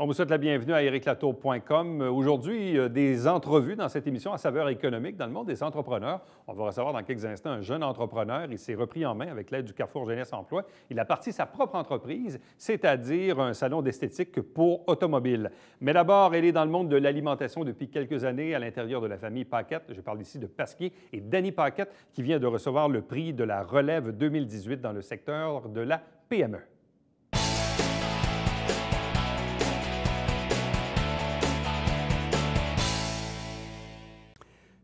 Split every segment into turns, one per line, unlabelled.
On vous souhaite la bienvenue à ericlatour.com. Aujourd'hui, des entrevues dans cette émission à saveur économique dans le monde des entrepreneurs. On va recevoir dans quelques instants un jeune entrepreneur. Il s'est repris en main avec l'aide du Carrefour Jeunesse Emploi. Il a parti sa propre entreprise, c'est-à-dire un salon d'esthétique pour automobiles. Mais d'abord, elle est dans le monde de l'alimentation depuis quelques années à l'intérieur de la famille Paquette. Je parle ici de Pasquier et Dany Paquette qui vient de recevoir le prix de la relève 2018 dans le secteur de la PME.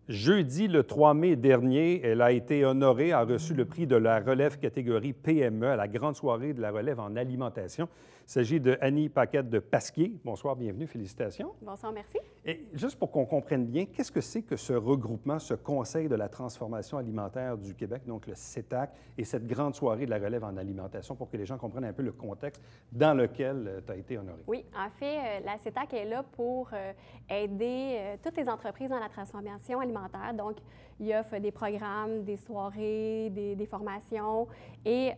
Jeudi, le 3 mai dernier, elle a été honorée, a reçu le prix de la relève catégorie PME à la grande soirée de la relève en alimentation. Il s'agit de Dany Paquette de Pasquier. Bonsoir, bienvenue, félicitations.
Bonsoir, merci.
Et juste pour qu'on comprenne bien, qu'est-ce que c'est que ce regroupement, ce Conseil de la transformation alimentaire du Québec, donc le CETAC, et cette grande soirée de la relève en alimentation, pour que les gens comprennent un peu le contexte dans lequel tu as été honoré?
Oui, en fait, la CETAC est là pour aider toutes les entreprises dans la transformation alimentaire. Donc, il offre des programmes, des soirées, des formations et,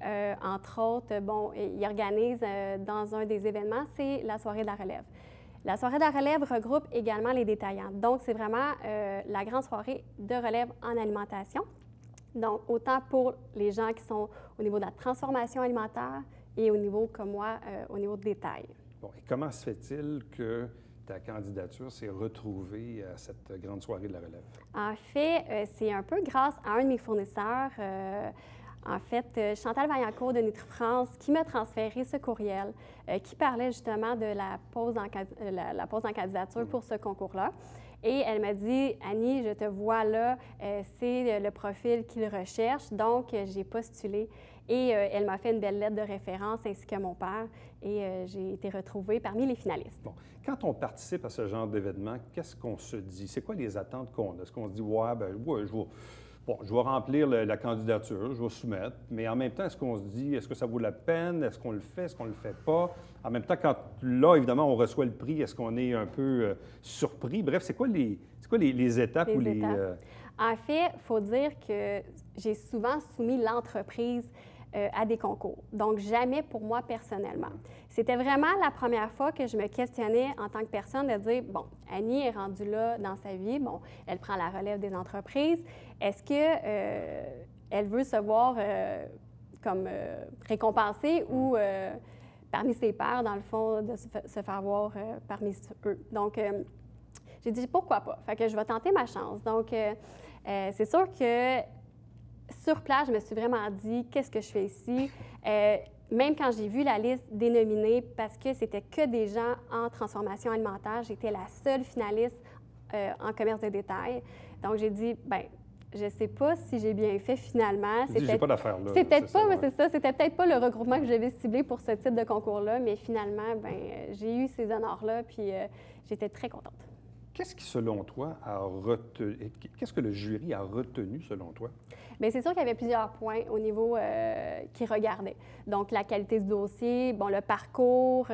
entre autres, bon, il organise dans un des événements, c'est la soirée de la relève. La soirée de la relève regroupe également les détaillants. Donc, c'est vraiment la grande soirée de relève en alimentation. Donc, autant pour les gens qui sont au niveau de la transformation alimentaire et au niveau, comme moi, au niveau de détail.
Bon, et comment se fait-il que ta candidature s'est retrouvée à cette grande soirée de la relève?
En fait, c'est un peu grâce à un de mes fournisseurs, en fait, Chantal Vaillancourt de Nutri-France, qui m'a transféré ce courriel qui parlait justement de la pose en candidature pour ce concours-là. Et elle m'a dit, « Annie, je te vois là, c'est le profil qu'il recherche. » Donc, j'ai postulé et elle m'a fait une belle lettre de référence ainsi que mon père et j'ai été retrouvée parmi les finalistes.
Bon. Quand on participe à ce genre d'événement, qu'est-ce qu'on se dit? C'est quoi les attentes qu'on a? Est-ce qu'on se dit, « Ouais, bien, ouais, je vais remplir la candidature, je vais soumettre. » Mais en même temps, est-ce qu'on se dit, est-ce que ça vaut la peine? Est-ce qu'on le fait? Est-ce qu'on ne le fait pas? En même temps, quand là, évidemment, on reçoit le prix, est-ce qu'on est un peu surpris? Bref, c'est quoi les étapes?
En fait, il faut dire que j'ai souvent soumis l'entreprise à des concours. Donc, jamais pour moi personnellement. C'était vraiment la première fois que je me questionnais en tant que personne de dire, bon, Annie est rendue là dans sa vie, bon, elle prend la relève des entreprises. Est-ce qu'elle veut se voir comme récompensée ou parmi ses pairs, dans le fond, de se faire voir parmi eux? Donc, j'ai dit, pourquoi pas? Fait que je vais tenter ma chance. Donc, c'est sûr que sur place, je me suis vraiment dit, qu'est-ce que je fais ici? Même quand j'ai vu la liste des nominés, parce que c'était que des gens en transformation alimentaire, j'étais la seule finaliste en commerce de détail. Donc, j'ai dit, bien, je ne sais pas si j'ai bien fait finalement.
J'ai pas d'affaires là.
C'est peut-être pas, mais c'est ça. C'était peut-être pas le regroupement que j'avais ciblé pour ce type de concours-là, mais finalement, bien, j'ai eu ces honneurs-là, puis j'étais très contente.
Qu'est-ce qui, selon toi, qu'est-ce que le jury a retenu, selon toi?
Bien, c'est sûr qu'il y avait plusieurs points au niveau qui regardaient. Donc, la qualité du dossier, bon, le parcours,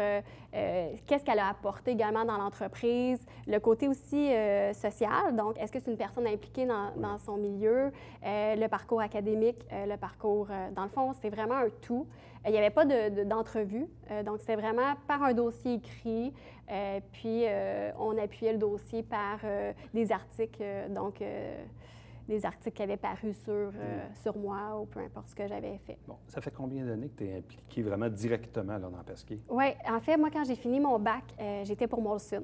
qu'est-ce qu'elle a apporté également dans l'entreprise, le côté aussi social. Donc, est-ce que c'est une personne impliquée dans son milieu, le parcours académique, le parcours, dans le fond, c'est vraiment un tout. Il n'y avait pas d'entrevue, donc c'était vraiment par un dossier écrit, puis on appuyait le dossier par des articles, donc des articles qui avaient paru sur moi ou peu importe ce que j'avais fait.
Bon, ça fait combien d'années que tu es impliquée vraiment directement là, dans Pasquier? Oui,
en fait, moi, quand j'ai fini mon bac, j'étais pour Molson.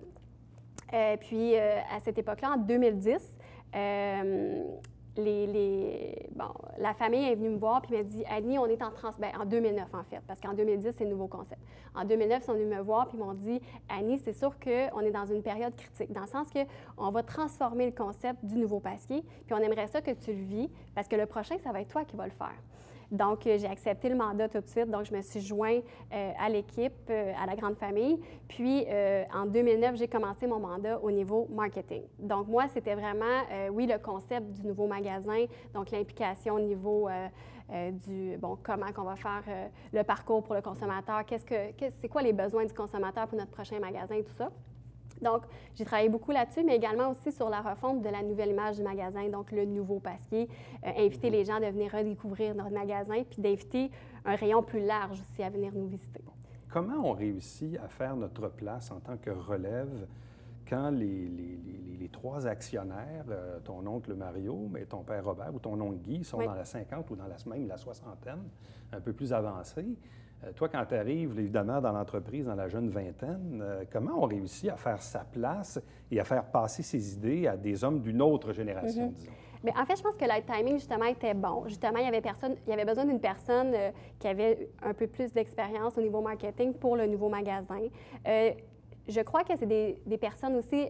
Puis, à cette époque-là, en 2010, la famille est venue me voir et m'a dit, « Annie, on est en 2009, en fait, parce qu'en 2010, c'est le nouveau concept. En 2009, ils sont venus me voir et m'ont dit, « Annie, c'est sûr qu'on est dans une période critique, dans le sens qu'on va transformer le concept du nouveau Pasquier, puis on aimerait ça que tu le vis, parce que le prochain, ça va être toi qui vas le faire. » Donc, j'ai accepté le mandat tout de suite. Donc, je me suis joint à l'équipe, à la grande famille. Puis, en 2009, j'ai commencé mon mandat au niveau marketing. Donc, moi, c'était vraiment, oui, le concept du nouveau magasin, donc l'implication au niveau comment qu'on va faire le parcours pour le consommateur, c'est quoi les besoins du consommateur pour notre prochain magasin et tout ça. Donc, j'ai travaillé beaucoup là-dessus, mais également aussi sur la refonte de la nouvelle image du magasin, donc le nouveau Pasquier, inviter les gens à venir redécouvrir notre magasin, puis d'inviter un rayon plus large aussi à venir nous visiter.
comment on réussit à faire notre place en tant que relève quand les trois actionnaires, ton oncle Mario, mais ton père Robert ou ton oncle Guy, sont dans la 50 ou dans même la soixantaine, un peu plus avancés? Toi, quand tu arrives, évidemment, dans l'entreprise, dans la jeune vingtaine, comment on réussit à faire sa place et à faire passer ses idées à des hommes d'une autre génération, disons?
Bien, en fait, je pense que le timing, justement, était bon. Justement, il y avait besoin d'une personne qui avait un peu plus d'expérience au niveau marketing pour le nouveau magasin. Je crois que c'est des personnes aussi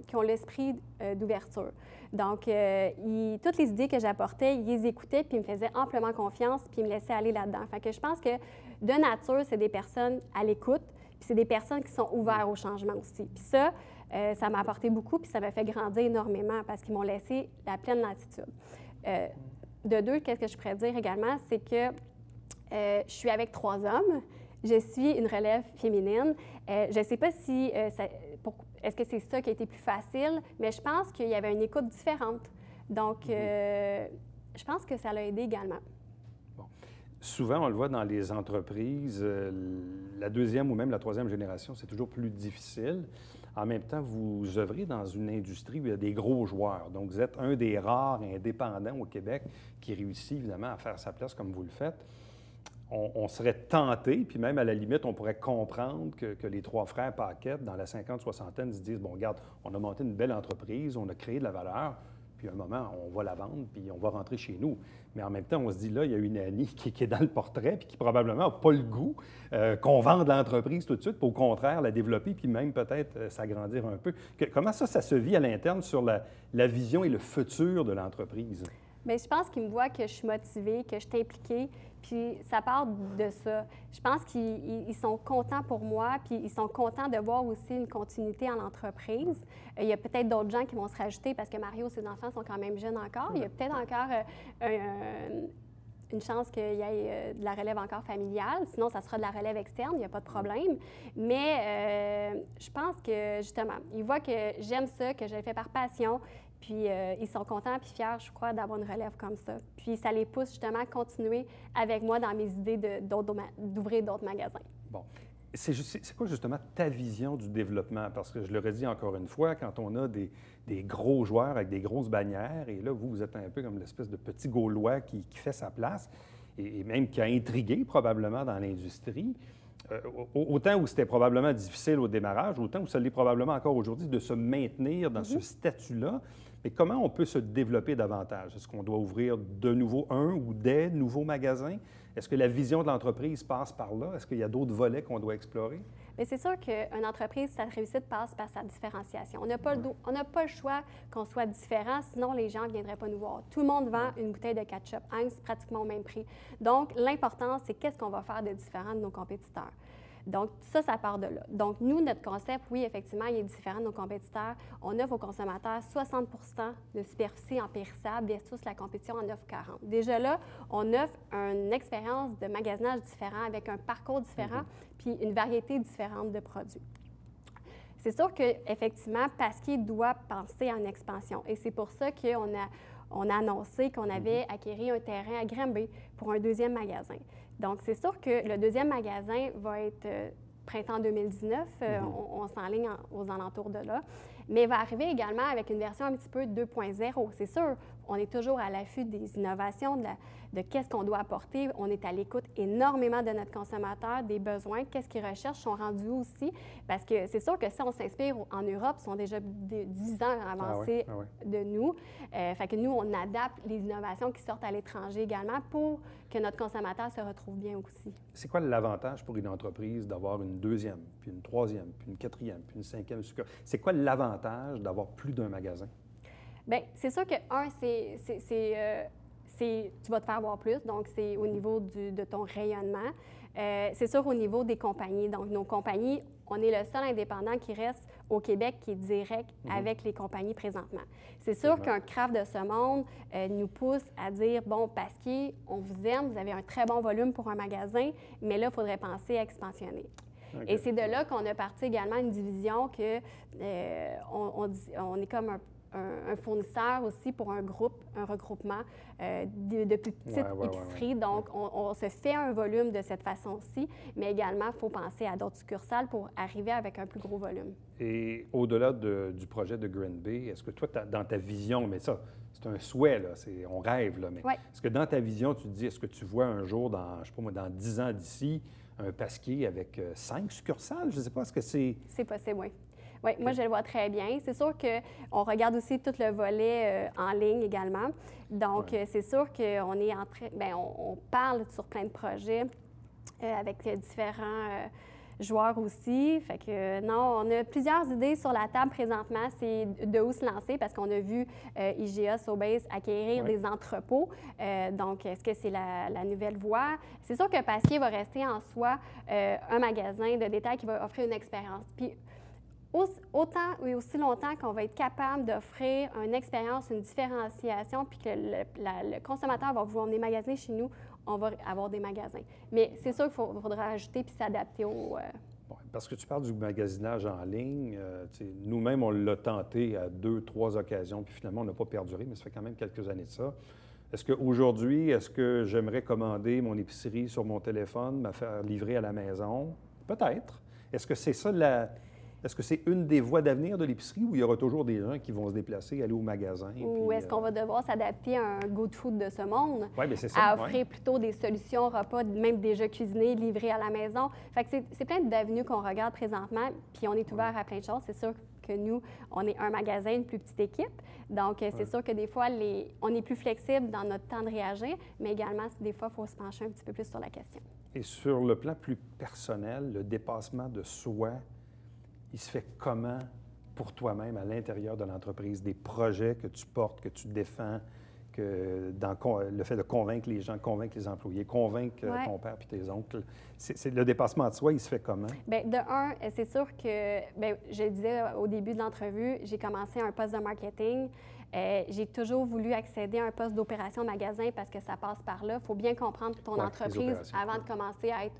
qui ont l'esprit d'ouverture. Donc, toutes les idées que j'apportais, ils les écoutaient, puis ils me faisaient amplement confiance, puis ils me laissaient aller là-dedans. Fait que je pense que, de nature, c'est des personnes à l'écoute, puis c'est des personnes qui sont ouvertes au changement aussi. Puis ça, ça m'a apporté beaucoup, puis ça m'a fait grandir énormément parce qu'ils m'ont laissé la pleine latitude. De deux, qu'est-ce que je pourrais dire également, c'est que je suis avec 3 hommes. Je suis une relève féminine. Je ne sais pas si est-ce que c'est ça qui a été plus facile, mais je pense qu'il y avait une écoute différente. Donc, je pense que ça l'a aidé également.
Bon. Souvent, on le voit dans les entreprises, la deuxième ou même la troisième génération, c'est toujours plus difficile. En même temps, vous œuvrez dans une industrie où il y a des gros joueurs. Donc, vous êtes un des rares indépendants au Québec qui réussit évidemment à faire sa place comme vous le faites. On serait tenté, puis même à la limite, on pourrait comprendre que les 3 frères Paquette, dans la 50-soixantaine, se disent, bon, regarde, on a monté une belle entreprise, on a créé de la valeur, puis à un moment, on va la vendre, puis on va rentrer chez nous. Mais en même temps, on se dit, là, il y a une Annie qui est dans le portrait, puis qui probablement n'a pas le goût qu'on vende l'entreprise tout de suite, puis au contraire, la développer, puis même peut-être s'agrandir un peu. Comment ça se vit à l'interne sur la vision et le futur de l'entreprise?
Bien, je pense qu'ils me voient que je suis motivée, que je suis impliquée, puis ça part de ça. Je pense qu'ils sont contents pour moi, puis ils sont contents de voir aussi une continuité en entreprise. Il y a peut-être d'autres gens qui vont se rajouter parce que Mario, ses enfants sont quand même jeunes encore. Il y a peut-être encore une chance qu'il y ait de la relève encore familiale. Sinon, ça sera de la relève externe, il n'y a pas de problème. Mais je pense que, justement, ils voient que j'aime ça, que je le fais par passion. Puis ils sont contents puis fiers, je crois, d'avoir une relève comme ça. Puis ça les pousse justement à continuer avec moi dans mes idées d'ouvrir d'autres magasins.
Bon. C'est quoi justement ta vision du développement? Parce que je le redis encore une fois, quand on a des gros joueurs avec des grosses bannières, et là, vous êtes un peu comme l'espèce de petit Gaulois qui fait sa place, et même qui a intrigué probablement dans l'industrie, autant où c'était probablement difficile au démarrage, autant où ça l'est probablement encore aujourd'hui de se maintenir dans ce statut-là. Mais comment on peut se développer davantage? Est-ce qu'on doit ouvrir de nouveau un ou des nouveaux magasins? Est-ce que la vision de l'entreprise passe par là? Est-ce qu'il y a d'autres volets qu'on doit explorer?
Bien, c'est sûr qu'une entreprise, sa réussite passe par sa différenciation. On n'a pas le choix qu'on soit différent, sinon les gens ne viendraient pas nous voir. Tout le monde vend une bouteille de ketchup Heinz pratiquement au même prix. Donc, l'important, c'est qu'est-ce qu'on va faire de différent de nos compétiteurs. Donc, ça part de là. Donc, nous, notre concept, oui, effectivement, il est différent de nos compétiteurs. On offre aux consommateurs 60 de superficie en périssable versus la compétition en offre 40. Déjà là, on offre une expérience de magasinage différent avec un parcours différent puis une variété différente de produits. C'est sûr qu'effectivement, Pasquier doit penser à une expansion. Et c'est pour ça qu'on a annoncé qu'on avait acquis un terrain à Granby pour un deuxième magasin. Donc, c'est sûr que le deuxième magasin va être printemps 2019. On s'enligne aux alentours de là. Mais il va arriver également avec une version un petit peu 2.0. C'est sûr, on est toujours à l'affût des innovations, de qu'est-ce qu'on doit apporter. On est à l'écoute énormément de notre consommateur, des besoins, qu'est-ce qu'ils recherchent, sont rendus aussi. Parce que c'est sûr que si on s'inspire en Europe, ils sont déjà 10 ans avancés de nous. Fait que nous, on adapte les innovations qui sortent à l'étranger également pour que notre consommateur se retrouve bien aussi.
C'est quoi l'avantage pour une entreprise d'avoir une deuxième, puis une troisième, puis une quatrième, puis une cinquième succursale? C'est quoi l'avantage d'avoir plus d'un magasin?
Bien, c'est sûr que, tu vas te faire voir plus, donc c'est au niveau de ton rayonnement. C'est sûr au niveau des compagnies. Donc, nos compagnies, on est le seul indépendant qui reste au Québec qui est direct avec les compagnies présentement. C'est sûr qu'un craft de ce monde nous pousse à dire, bon, Pasquier, on vous aime, vous avez un très bon volume pour un magasin, mais là, il faudrait penser à expansionner. Okay. Et c'est de là qu'on a parti également une division que on est comme un fournisseur aussi pour un groupe, un regroupement de plus petites épiceries. Donc, on se fait un volume de cette façon-ci, mais également, il faut penser à d'autres succursales pour arriver avec un plus gros volume.
Et au-delà du projet de Green Bay, est-ce que toi, dans ta vision, mais ça, c'est un souhait, là, on rêve, là, mais est-ce que dans ta vision, tu te dis, est-ce que tu vois un jour, je sais pas moi, dans 10 ans d'ici, un Pasquier avec 5 succursales? Je ne sais pas, est-ce que c'est...
C'est possible, oui. Oui, moi, je le vois très bien. C'est sûr qu'on regarde aussi tout le volet en ligne également. Donc, c'est sûr qu'on est en train... Bien, on parle sur plein de projets avec différents joueurs aussi. Fait que non, on a plusieurs idées sur la table présentement. C'est de où se lancer parce qu'on a vu IGA, Sobeys acquérir des entrepôts. Donc, est-ce que c'est la nouvelle voie? C'est sûr que Pasquier va rester en soi un magasin de détail qui va offrir une expérience. Puis, autant et aussi longtemps qu'on va être capable d'offrir une expérience, une différenciation, puis que le consommateur va vouloir venir magasiner chez nous, on va avoir des magasins. Mais c'est sûr qu'il faudra ajouter puis s'adapter au...
Parce que tu parles du magasinage en ligne. Nous-mêmes, on l'a tenté à 2, 3 occasions, puis finalement, on n'a pas perduré, mais ça fait quand même quelques années de ça. Est-ce qu'aujourd'hui, est-ce que j'aimerais commander mon épicerie sur mon téléphone, me faire livrer à la maison? Peut-être. Est-ce que c'est ça Est-ce que c'est une des voies d'avenir de l'épicerie ou il y aura toujours des gens qui vont se déplacer, aller au magasin?
Ou est-ce qu'on va devoir s'adapter à un Good Food de ce monde?
Oui, bien c'est ça.
À offrir plutôt des solutions repas, même déjà cuisinés, livrés à la maison. Fait que c'est plein d'avenues qu'on regarde présentement, puis on est ouvert à plein de choses. C'est sûr que nous, on est un magasin, une plus petite équipe. Donc, c'est sûr que des fois, on est plus flexible dans notre temps de réagir, mais également, des fois, il faut se pencher un petit peu plus sur la question.
Et sur le plan plus personnel, le dépassement de soi, il se fait comment pour toi-même à l'intérieur de l'entreprise, des projets que tu portes, que tu défends, le fait de convaincre les gens, convaincre les employés, convaincre ton père puis tes oncles. C'est le dépassement de soi, il se fait comment? Bien,
de un, c'est sûr que, bien, je le disais au début de l'entrevue, j'ai commencé un poste de marketing. J'ai toujours voulu accéder à un poste d'opération magasin parce que ça passe par là. Il faut bien comprendre ton entreprise avant de commencer à être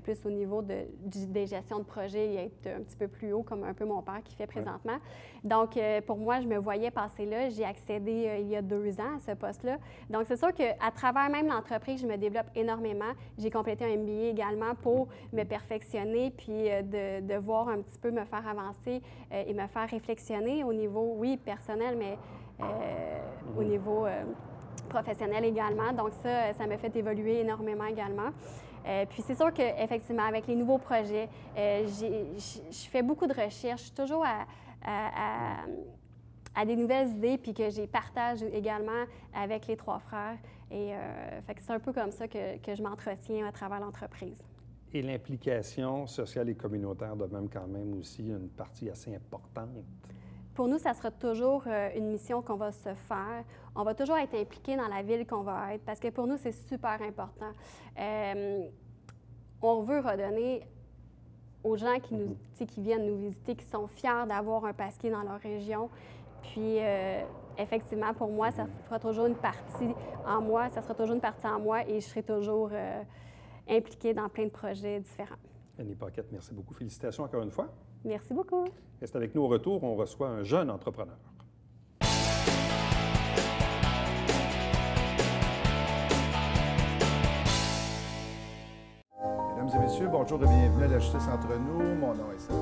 plus au niveau des gestions de projet et être un petit peu plus haut, comme un peu mon père qui fait présentement. Donc, pour moi, je me voyais passer là. J'ai accédé il y a 2 ans à ce poste-là. Donc, c'est sûr qu'à travers même l'entreprise, je me développe énormément. J'ai complété un MBA également pour me perfectionner puis de voir un petit peu me faire avancer et me faire réflexionner au niveau, oui, personnel, mais au niveau professionnel également. Donc ça m'a fait évoluer énormément également. Puis c'est sûr qu'effectivement, avec les nouveaux projets, je fais beaucoup de recherches. Je suis toujours à des nouvelles idées, puis que j'ai partage également avec les 3 frères. Et fait que c'est un peu comme ça que je m'entretiens à travers l'entreprise.
Et l'implication sociale et communautaire de même quand même aussi une partie assez importante.
Pour nous, ça sera toujours une mission qu'on va se faire. On va toujours être impliqué dans la ville qu'on va être parce que pour nous, c'est super important. On veut redonner aux gens qui viennent nous visiter, qui sont fiers d'avoir un Pasquier dans leur région. Puis, effectivement, pour moi, ça fera toujours une partie en moi, ça sera toujours une partie en moi et je serai toujours impliquée dans plein de projets différents.
Annie Paquette, merci beaucoup. Félicitations encore une fois.
Merci beaucoup.
Reste avec nous au retour, on reçoit un jeune entrepreneur.
Mesdames et messieurs, bonjour et bienvenue à la Justice entre nous. Mon nom est Serge.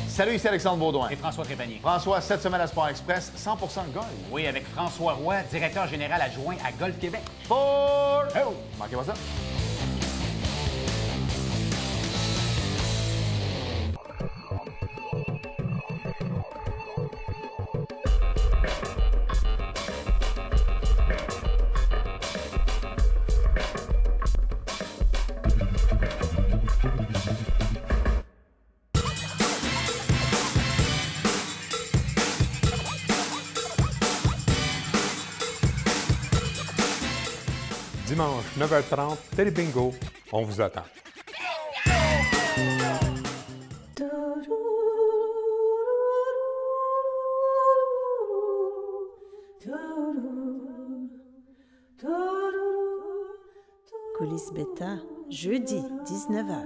Salut, ici Alexandre Baudouin.
Et François Trépanier.
François, cette semaine à Sport Express, 100% golf.
Oui, avec François Roy, directeur général adjoint à Golf Québec.
Sport! Oh! Manquez pas ça.
Dimanche, 9h30, Télé Bingo, on vous attend.
Coulisses Beta, jeudi 19h.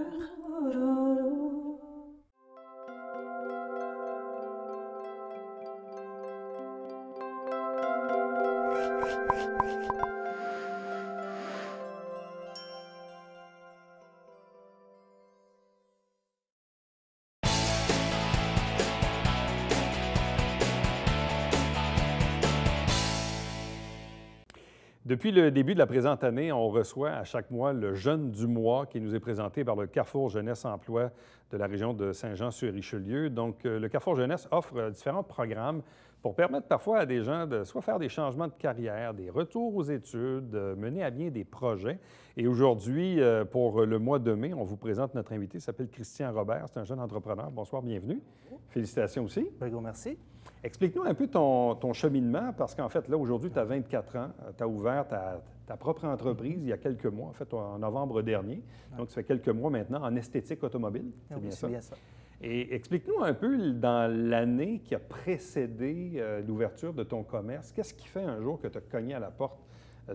Depuis le début de la présente année, on reçoit à chaque mois le Jeune du mois qui nous est présenté par le Carrefour Jeunesse Emploi de la région de Saint-Jean-sur-Richelieu. Donc, le Carrefour Jeunesse offre différents programmes pour permettre parfois à des gens de soit faire des changements de carrière, des retours aux études, mener à bien des projets. Et aujourd'hui, pour le mois de mai, on vous présente notre invité, il s'appelle Christian Robert, c'est un jeune entrepreneur. Bonsoir, bienvenue. Félicitations aussi.
Un gros merci.
Explique-nous un peu ton cheminement, parce qu'en fait, là, aujourd'hui, tu as 24 ans, tu as ouvert ta propre entreprise il y a quelques mois, en fait, en novembre dernier. Donc, ça fait quelques mois maintenant en esthétique automobile, c'est bien ça?
C'est bien ça.
Et explique-nous un peu, dans l'année qui a précédé l'ouverture de ton commerce, qu'est-ce qui fait un jour que tu as cogné à la porte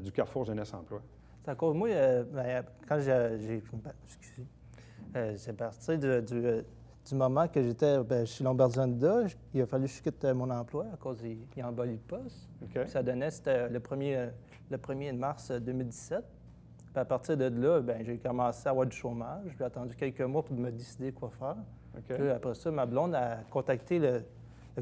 du Carrefour Jeunesse Emploi?
C'est à cause de moi, quand c'est parti du moment que j'étais chez Lombardi-Honda, il a fallu que je quitte mon emploi à cause qu'il y a embolé le poste.
OK.
Puis ça donnait, c'était le 1er mars 2017. Puis à partir de là, j'ai commencé à avoir du chômage. J'ai attendu quelques mois pour me décider quoi faire.
OK.
Puis après ça, ma blonde a contacté le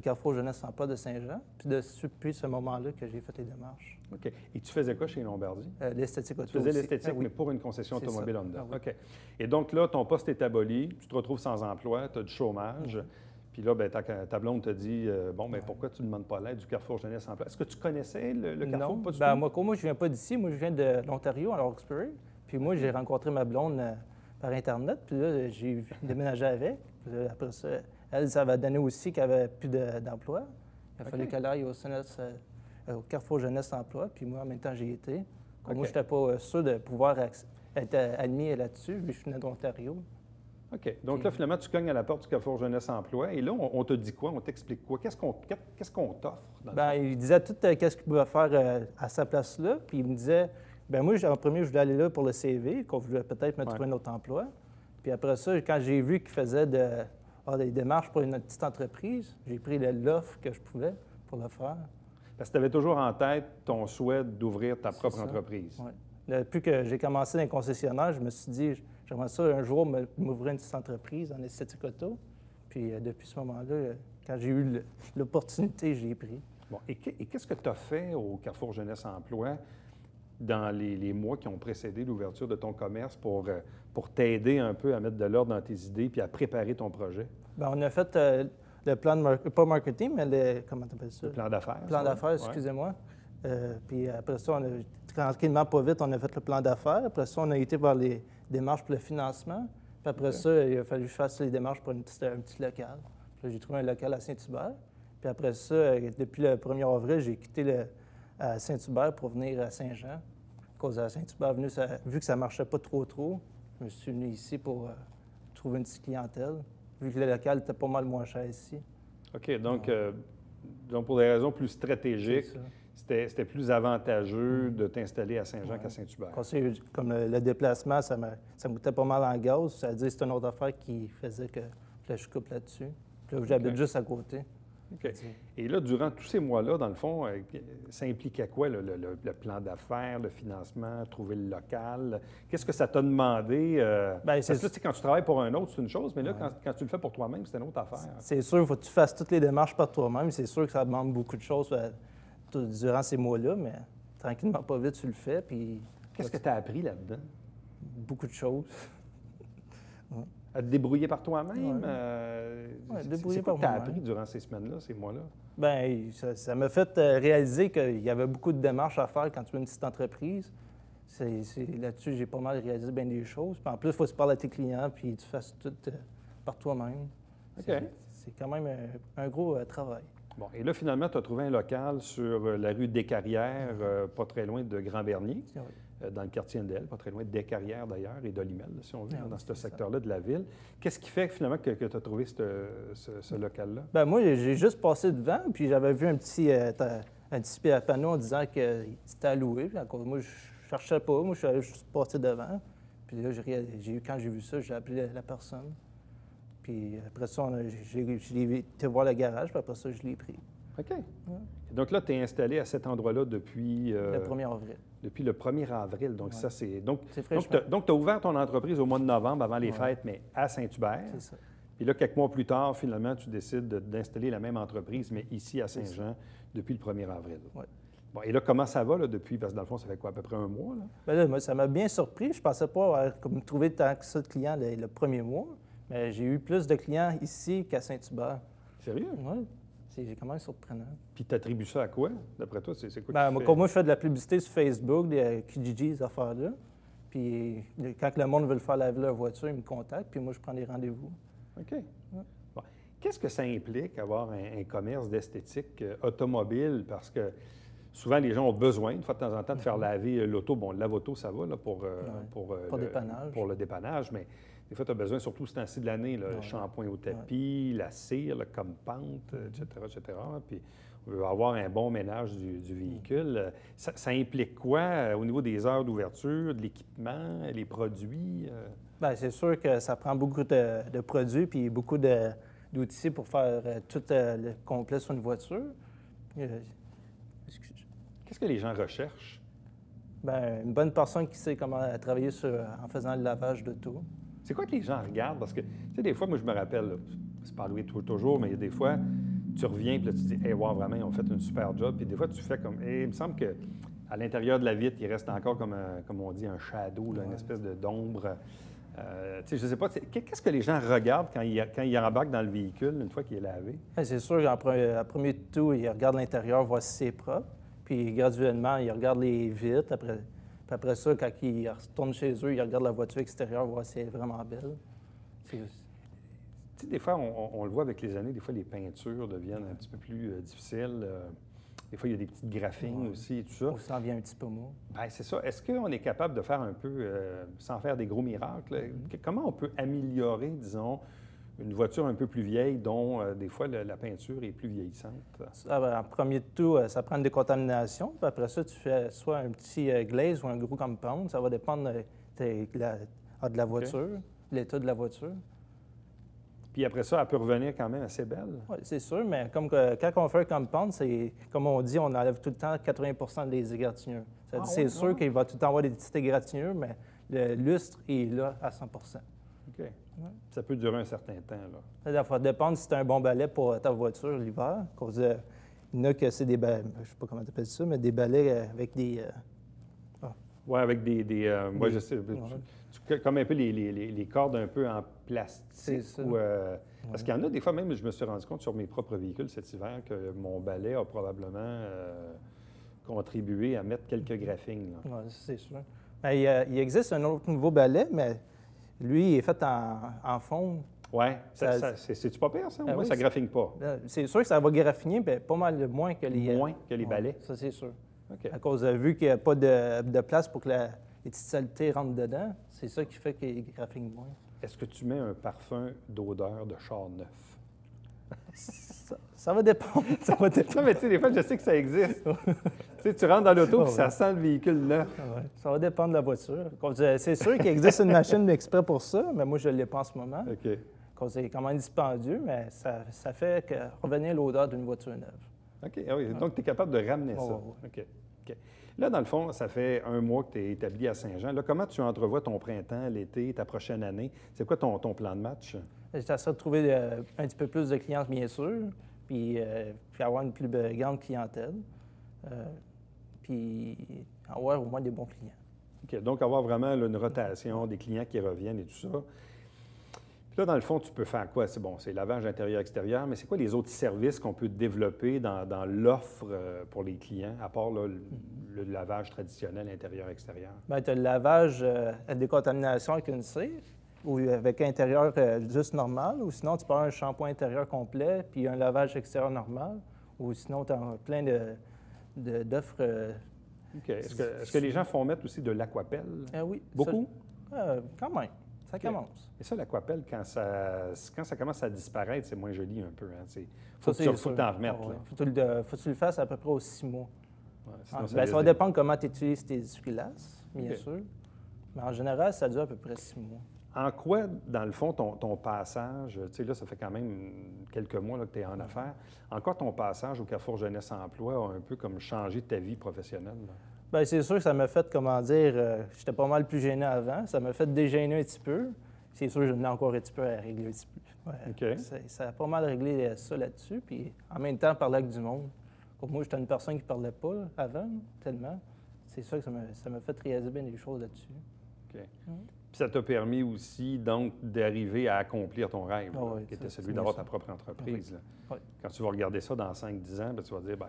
Carrefour Jeunesse Emploi de Saint-Jean. Puis depuis ce moment-là que j'ai fait les démarches.
OK. Et tu faisais quoi chez Lombardi?
L'esthétique auto.
Tu faisais
aussi.
l'esthétique,
Ah oui.
mais pour une concession
C'est
automobile
ça.
Honda.
Ah oui.
OK. Et donc là, ton poste est aboli, tu te retrouves sans emploi, tu as du chômage. Puis là, ta blonde te dit pourquoi tu ne demandes pas l'aide du Carrefour Jeunesse Emploi? Est-ce que tu connaissais le Carrefour?
Non.
Pas du tout?
Moi, je viens pas d'ici. Moi, je viens de l'Ontario, à Roxbury. Puis moi, j'ai rencontré ma blonde par Internet. Puis là, j'ai déménagé avec. Puis là, après ça, elle, ça va donner aussi qu'elle n'avait plus d'emploi. Il a fallu qu'elle aille au Carrefour Jeunesse Emploi. Puis moi, en même temps, j'y étais. Comme moi, je n'étais pas sûr de pouvoir être admis là-dessus. Je venais de l'Ontario.
OK. Donc là, finalement, tu cognes à la porte du Carrefour Jeunesse Emploi. Et là, on te dit quoi? On t'explique quoi? Qu'est-ce qu'on t'offre?
Il disait tout qu'est-ce qu'il pouvait faire à sa place-là. Puis il me disait, moi, en premier, je voulais aller là pour le CV, qu'on voulait peut-être me trouver un autre emploi. Puis après ça, quand j'ai vu qu'il faisait des démarches pour une petite entreprise, j'ai pris l'offre que je pouvais pour le faire.
Parce que tu avais toujours en tête ton souhait d'ouvrir ta propre entreprise.
Oui. Depuis que j'ai commencé dans les concessionnaires, je me suis dit, j'aimerais ça un jour m'ouvrir une petite entreprise en esthétique auto. Puis depuis ce moment-là, quand j'ai eu l'opportunité, je l'ai pris.
Bon, et qu'est-ce que tu as fait au Carrefour Jeunesse Emploi dans les mois qui ont précédé l'ouverture de ton commerce pour t'aider un peu à mettre de l'ordre dans tes idées puis à préparer ton projet?
On a fait le plan de pas marketing, mais comment tu appelles ça?
Le plan d'affaires.
Plan d'affaires, excusez-moi. Puis après ça, tranquillement, pas vite, on a fait le plan d'affaires. Après ça, on a été vers les démarches pour le financement. Puis après ça, il a fallu que je fasse les démarches pour un petit local. Puis là, j'ai trouvé un local à Saint-Hubert. Puis après ça, depuis le 1er avril, j'ai quitté à Saint-Hubert pour venir à Saint-Jean. À cause de Saint-Hubert, vu que ça ne marchait pas trop, je me suis venu ici pour trouver une petite clientèle, vu que le local était pas mal moins cher ici.
OK. Donc pour des raisons plus stratégiques, c'était plus avantageux de t'installer à Saint-Jean qu'à Saint-Hubert.
Comme le déplacement, ça me coûtait pas mal en gaz. Ça veut dire que c'est une autre affaire qui faisait que je coupe là-dessus. Puis là, j'habite juste à côté.
OK. Et là, durant tous ces mois-là, dans le fond, ça impliquait quoi, le plan d'affaires, le financement, trouver le local? Qu'est-ce que ça t'a demandé? Parce que là, quand tu travailles pour un autre, c'est une chose, mais là, quand tu le fais pour toi-même, c'est une autre affaire.
C'est sûr, il faut que tu fasses toutes les démarches par toi-même. C'est sûr que ça demande beaucoup de choses durant ces mois-là, mais tranquillement, pas vite, tu le fais. Puis
qu'est-ce que tu as appris là-dedans?
Beaucoup de choses.
À te débrouiller par toi-même?
Débrouiller
par moi-même. C'est quoi que tu as appris durant ces semaines-là, ces mois-là?
Ça m'a fait réaliser qu'il y avait beaucoup de démarches à faire quand tu as une petite entreprise. Là-dessus, j'ai pas mal réalisé bien des choses. Puis en plus, il faut que tu parles à tes clients puis tu fasses tout par toi-même.
OK.
C'est quand même un gros travail.
Bon, et là, finalement, tu as trouvé un local sur la rue Descarrières, pas très loin de Grand-Bernier, dans le quartier Ndel, pas très loin de Descarrières d'ailleurs, et d'Olimel, si on veut, dans ce secteur-là de la ville. Qu'est-ce qui fait finalement que tu as trouvé ce local-là?
Moi, j'ai juste passé devant, puis j'avais vu un petit panneau en disant que c'était à louer. Puis, moi, je cherchais pas. Moi, je suis allé juste passer devant. Puis là, quand j'ai vu ça, j'ai appelé la personne. Puis après ça, je l'ai été voir le garage, puis après ça, je l'ai pris.
OK. Donc là, tu es installé à cet endroit-là depuis...
Le 1er avril.
Depuis le 1er avril. Donc, ça, c'est... Donc,
fraîchement.
tu as ouvert ton entreprise au mois de novembre, avant les fêtes, mais à Saint-Hubert.
C'est ça.
Puis là, quelques mois plus tard, finalement, tu décides d'installer la même entreprise, mais ici à Saint-Jean, depuis le 1er avril.
Oui.
Bon, et là, comment ça va là, depuis? Parce que dans le fond, ça fait quoi, à peu près un mois? Là?
Bien là, moi, ça m'a bien surpris. Je ne pensais pas avoir trouvé tant que ça de clients le premier mois. Mais j'ai eu plus de clients ici qu'à Saint-Hubert.
Sérieux?
Oui. C'est quand même surprenant.
Puis tu attribues ça à quoi, d'après toi? C'est quoi
Bien,
qui fait?
comme moi, je fais de la publicité sur Facebook, des Kijiji, ces affaires-là. Puis quand le monde veut le faire laver leur voiture, ils me contactent, puis moi, je prends des rendez-vous.
OK. Bon. Qu'est-ce que ça implique, avoir un commerce d'esthétique automobile? Parce que souvent, les gens ont besoin, une fois de temps en temps, de faire laver l'auto. Bon, le lave-auto, ça va là, pour
dépannage.
Pour le dépannage, mais des fois, tu as besoin, surtout ce temps-ci de l'année, le shampoing au tapis, la cire, le comme-pente, etc. Puis, on veut avoir un bon ménage du véhicule. Ça implique quoi au niveau des heures d'ouverture, de l'équipement, les produits?
Bien, c'est sûr que ça prend beaucoup de produits puis beaucoup d'outils pour faire tout le complet sur une voiture.
Qu'est-ce que les gens recherchent?
Bien, une bonne personne qui sait comment travailler en faisant le lavage d'auto.
C'est quoi que les gens regardent? Parce que, tu sais, des fois, moi, je me rappelle, là, c'est pas Louis toujours, mais il y a des fois, tu reviens, puis là, tu dis, hey, wow, vraiment, ils ont fait une super job. Puis des fois, tu fais comme, hey, il me semble qu'à l'intérieur de la vitre, il reste encore comme on dit, un shadow, là, une espèce d'ombre. Tu sais, je sais pas, qu'est-ce que les gens regardent quand ils embarquent dans le véhicule une fois qu'il est lavé?
Bien, c'est sûr, en premier tout, ils regardent l'intérieur, voir si c'est propre. Puis graduellement, ils regardent les vitres. Après ça, quand ils retournent chez eux, ils regardent la voiture extérieure, voir si elle est vraiment belle.
Tu sais, des fois, on le voit avec les années, des fois, les peintures deviennent un petit peu plus difficiles. Des fois, il y a des petites graphines aussi et tout ça.
On s'en vient un petit peu mou.
Bien, c'est ça. Est-ce qu'on est capable de faire un peu, sans faire des gros miracles, comment on peut améliorer, disons, une voiture un peu plus vieille dont, des fois, la peinture est plus vieillissante?
En premier tout, ça prend une décontamination. Puis après ça, tu fais soit un petit glaze ou un gros compound. Ça va dépendre de la voiture, de l'état de la voiture.
Puis après ça, elle peut revenir quand même assez belle.
Oui, c'est sûr, mais quand on fait un compound, c'est comme on dit, on enlève tout le temps 80 des égratignures. C'est sûr qu'il va tout le temps avoir des petites égratignures, mais le lustre est là à 100
OK. Ouais. Ça peut durer un certain temps, là.
Ça va dépendre si tu as un bon balai pour ta voiture l'hiver. Il y en a que c'est des balais, je ne sais pas comment tu appelles ça, mais des balais avec des...
Oui, avec moi, je sais. Comme un peu les cordes un peu en plastique.
C'est ça.
Parce qu'il y en a des fois, même, je me suis rendu compte sur mes propres véhicules cet hiver que mon balai a probablement contribué à mettre quelques graphines.
Oui, c'est sûr. Bien, il existe un autre nouveau balai, mais lui, il est fait en fond.
Oui. C'est-tu pas pire, ça? Moi,
oui,
ça ne graphine pas.
C'est sûr que ça va graffiner, mais pas mal moins que les...
Moins que les balais?
Ça, c'est sûr.
OK.
À cause, vu qu'il n'y a pas de place pour que les petites saletés rentrent dedans, c'est ça qui fait qu'il graphine moins.
Est-ce que tu mets un parfum d'odeur de char neuf?
Ça va dépendre. Ça va dépendre.
Non, mais tu sais, des fois, je sais que ça existe. Tu sais, tu rentres dans l'auto et ça sent le véhicule neuf.
Ouais. Ça va dépendre de la voiture. C'est sûr qu'il existe une machine exprès pour ça, mais moi, je ne l'ai pas en ce moment.
OK.
C'est quand même dispendieux, mais ça fait revenir l'odeur d'une voiture neuve.
OK. Ah oui. Donc, tu es capable de ramener ça.
Ouais.
OK. Là, dans le fond, ça fait un mois que tu es établi à Saint-Jean. Là, comment tu entrevois ton printemps, l'été, ta prochaine année? C'est quoi ton plan de match?
J'essaie de trouver un petit peu plus de clients, bien sûr, puis avoir une plus grande clientèle, puis avoir au moins des bons clients.
OK. Donc, avoir vraiment là, une rotation, des clients qui reviennent et tout ça. Puis là, dans le fond, tu peux faire quoi? C'est bon, c'est lavage intérieur-extérieur, mais c'est quoi les autres services qu'on peut développer dans l'offre pour les clients, à part là, le lavage traditionnel intérieur-extérieur?
Bien, tu as le lavage à décontamination avec une cire, ou avec intérieur juste normal, ou sinon tu peux avoir un shampoing intérieur complet, puis un lavage extérieur normal, ou sinon tu as plein d'offres.
OK. Est-ce que les gens font mettre aussi de l'aquapelle?
Oui.
Beaucoup?
Quand même. Ça commence.
Et ça, l'aquapelle, quand ça commence à disparaître, c'est moins joli un peu. Hein? Faut que tu en remettes.
Faut que tu le fasses à peu près aux 6 mois.
sinon,
Ça va dépendre comment tu utilises tes essuie-glaces, bien sûr. Mais en général, ça dure à peu près 6 mois.
En quoi, dans le fond, ton passage, tu sais, là, ça fait quand même quelques mois là, que tu es en affaires, en quoi ton passage au Carrefour Jeunesse Emploi a un peu comme changé ta vie professionnelle? Là?
Bien, c'est sûr que ça m'a fait, comment dire, j'étais pas mal plus gêné avant. Ça m'a fait dégêner un petit peu. C'est sûr que j'en ai encore un petit peu à régler un petit peu. Ouais.
OK.
Ça a pas mal réglé ça là-dessus. Puis en même temps, parler avec du monde. Comme moi, j'étais une personne qui ne parlait pas avant, tellement. C'est ça que ça m'a fait réaliser bien des choses là-dessus.
OK. Puis ça t'a permis aussi, donc, d'arriver à accomplir ton rêve,
Ah oui,
qui était
c'est
celui
bien
d'avoir
ça.
ta propre entreprise. Là.
Oui.
Quand tu vas regarder ça dans 5-10 ans, bien, tu vas dire, bien,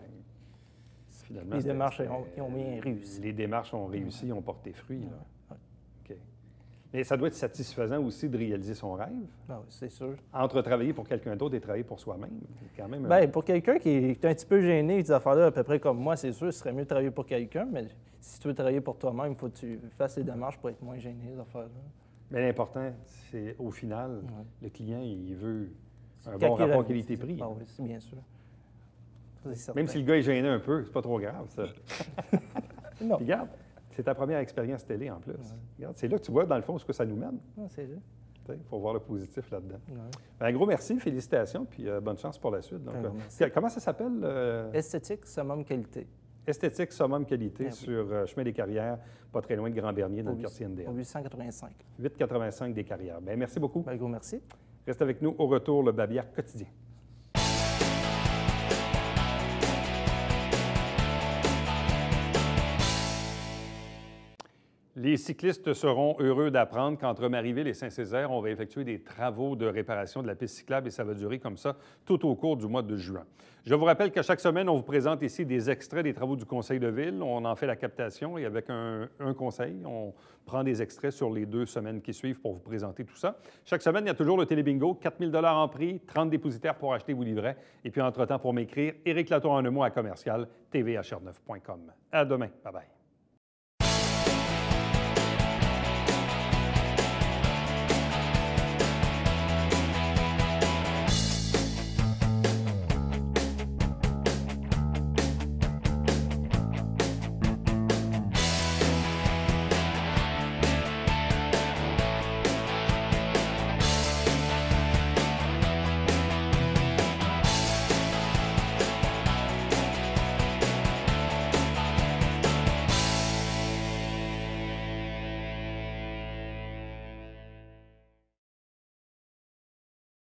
finalement...
Les
c'était-
démarches ils ont bien réussi.
Les démarches ont réussi, ont porté fruit. Là.
Ouais.
OK. Mais ça doit être satisfaisant aussi de réaliser son rêve.
Ah oui, c'est sûr.
Entre travailler pour quelqu'un d'autre et travailler pour soi-même, c'est quand même...
Bien, pour quelqu'un qui est un petit peu gêné, des affaires-là, à peu près comme moi, c'est sûr, ce serait mieux de travailler pour quelqu'un, mais si tu veux travailler pour toi-même, il faut que tu fasses les démarches pour être moins gêné, ces affaires-là.
Mais l'important, c'est au final, le client, il veut un
Quand
bon
il
rapport
revient,
qualité-prix.
Ah oui, c'est bien sûr. Ça, c'est certain.
Même si le gars est gêné un peu, c'est pas trop grave, ça.
Non.
Puis regarde, c'est ta première expérience télé en plus. Regarde, c'est là que tu vois, dans le fond, ce que ça nous mène.
Non, c'est vrai.
Il faut voir le positif là-dedans.
Ouais.
Un gros merci, félicitations, puis bonne chance pour la suite. Donc,
Un gros merci.
comment ça s'appelle?
Esthétique, summum qualité.
Esthétique Summum Qualité
Ah oui.
sur Chemin des Carrières, pas très loin de Grand-Bernier, dans
Au
le quartier NDL.
Au 885.
885 des Carrières. Bien, merci beaucoup.
Ben, gros merci.
Reste avec nous au retour, le Babillard quotidien. Les cyclistes seront heureux d'apprendre qu'entre Marieville et Saint-Césaire, on va effectuer des travaux de réparation de la piste cyclable et ça va durer comme ça tout au cours du mois de juin. Je vous rappelle qu'à chaque semaine, on vous présente ici des extraits des travaux du Conseil de ville. On en fait la captation et avec un conseil, on prend des extraits sur les 2 semaines qui suivent pour vous présenter tout ça. Chaque semaine, il y a toujours le Télébingo, 4 000 $ en prix, 30 dépositaires pour acheter vos livrets. Et puis, entre-temps, pour m'écrire, Éric Latour en un mot à commercial, tvhr9.com. À demain. Bye-bye.